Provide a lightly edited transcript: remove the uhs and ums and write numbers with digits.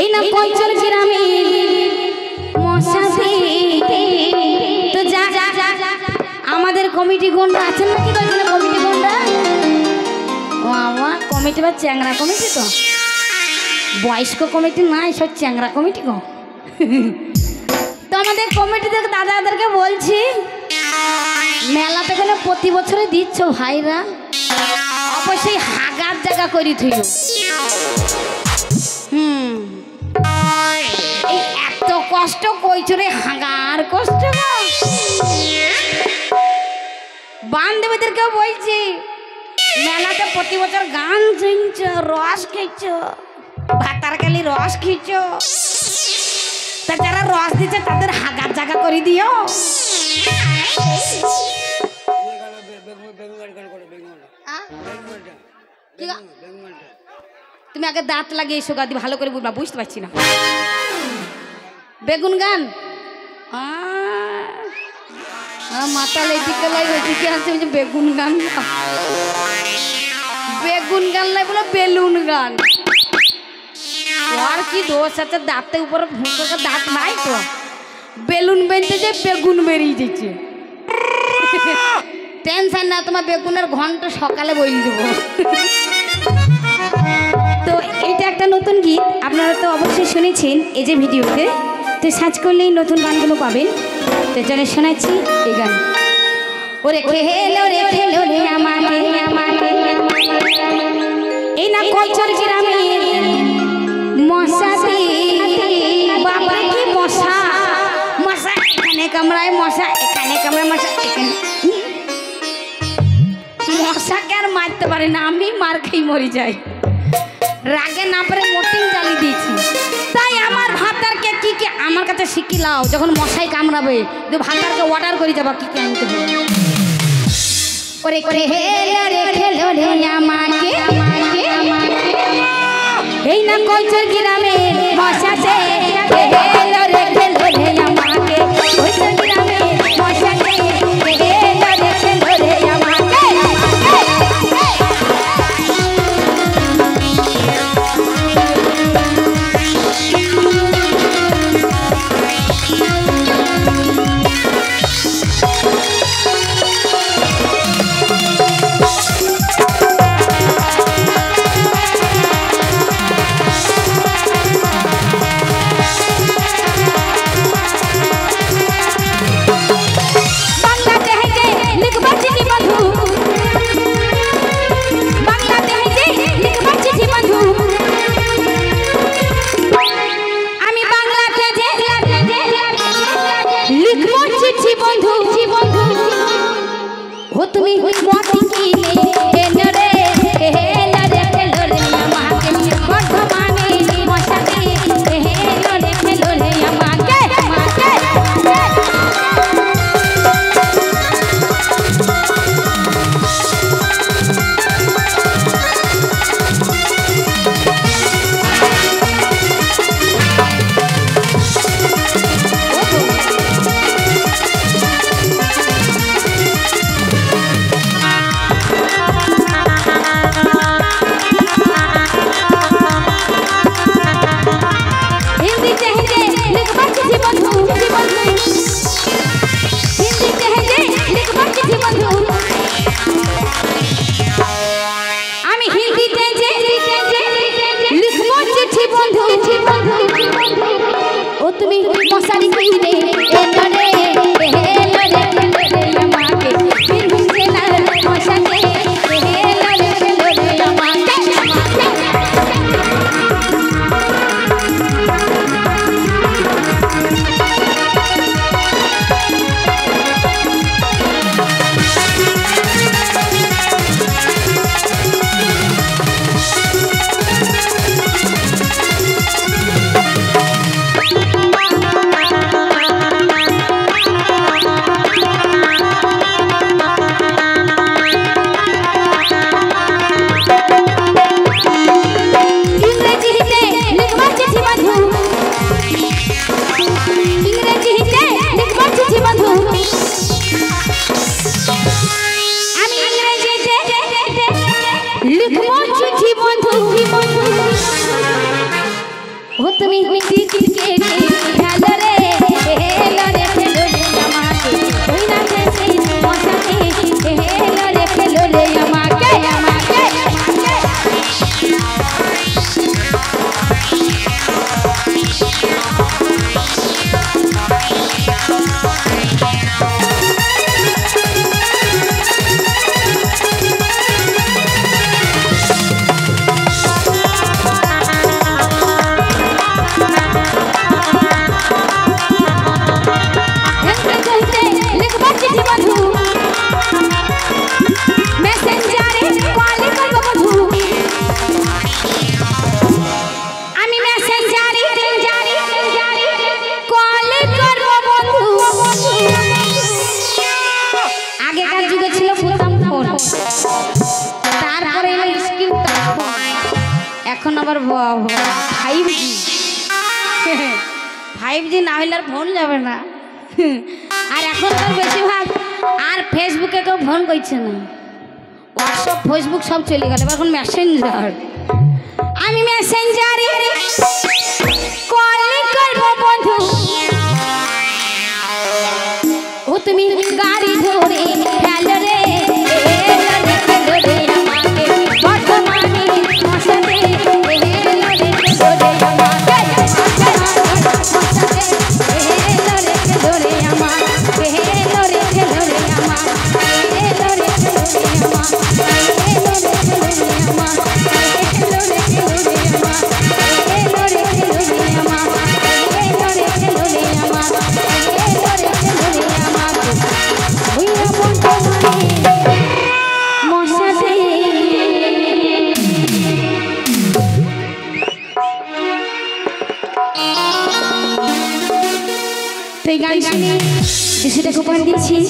এই না কঞ্চন গ্রামে মশাতে তো যা আমাদের কমিটি গুন্ডা আছেন নাকি কয়েকজন কমিটি গুন্ডা? ও আমার কমিটি বা চ্যাংরা কমিটি তো বয়স্ক কমিটি নাই, সব চ্যাংরা কমিটি গো। তো আমাদের কমিটিদের দাদাদেরকে বলছি মেলাতে গেলে প্রতি বছরে দিচ্ছ ভাইরা, অবশ্যই হাগার জায়গা করি থুই। এই এত কষ্ট কইছো রে, হাগার কষ্ট বান্ধবীদেরকেও বলছি মেলাতে প্রতি বছর গান শুনছ, রস খেয়েছ, ভাতার কালি রস খেয়েছ, তা যারা রস দিচ্ছে তাদের হাগার জায়গা করে দিও। তুমি আগে দাঁত লাগিয়ে এসো গাদি ভালো করে বুঝবা, বুঝতে পারছি না। বেগুন গান মাতাল এদিকে লাই ওইদিকে আছে বেগুন গান, বেগুন গান লাই বলো বেলুন গান। আর কি দোষ আছে, দাঁতের উপরে ভুঁকে দাঁত নাই তো, বেলুন বেনতে যে বেগুন বেরিয়ে যাচ্ছে। টেনশন না, তোমার বেগুনের ঘন্টা সকালে বইল দেবো। তো এইটা একটা নতুন গীত, আপনারা তো অবশ্যই শুনেছেন এই যে ভিডিওতে, তো সার্চ করলেই নতুন গানগুলো পাবেন। তো জন্য শোনাচ্ছি এই গান। ওরে খেলো রে খেলো রে আমাকে আমাকে, এই না কঞ্চন গ্রামে মশাতে, বাবা কি মশা, মশা এখানে কামড়ায়, মশা এখানে কামড়ায়, মশা এখানে। মশাকে আর মারতে পারে না, আমি মার খেয়ে মরে যাই। রাগে না পারে মোটিং জ্বালি দিয়েছি, তাই আমার ভাতারকে কি কি আমার কাছে শিখিলাও, যখন মশাই কামড়াবে ভাতারকে অর্ডার করে যাবা কি কি আনতে হবে। ওরে করে হেলো রে খেলো রে আমাকে আমাকে, এই না কঞ্চন গ্রামে মশাতে, হেলো রে খেলো রে আমাকে, কঞ্চন গ্রামে মশাতে, হেলো রে খেলো রে আমাকে। ও তুমি টিকিট কেটে খেলো রে খেলো রে খেলো রে আমাকে ওই না গেছে মশাতে খেলো রে খেলো রে আমাকে আমাকে তারপরে স্ক্রিন টাচ এখন আবার 5G না হলে আর ফোন যাবে না। আর এখনকার বেশিরভাগ আর ফেসবুকে কেউ ফোন করছে না, হোয়াটসঅ্যাপ ফেসবুক সব চলে গেল, এখন মেসেঞ্জার। আমি মেসেঞ্জারে কল করব বন্ধু, ও তুমি গাড়ি ধরে ফেলো রে গান শুনে সেটাকে উপহার দিচ্ছি।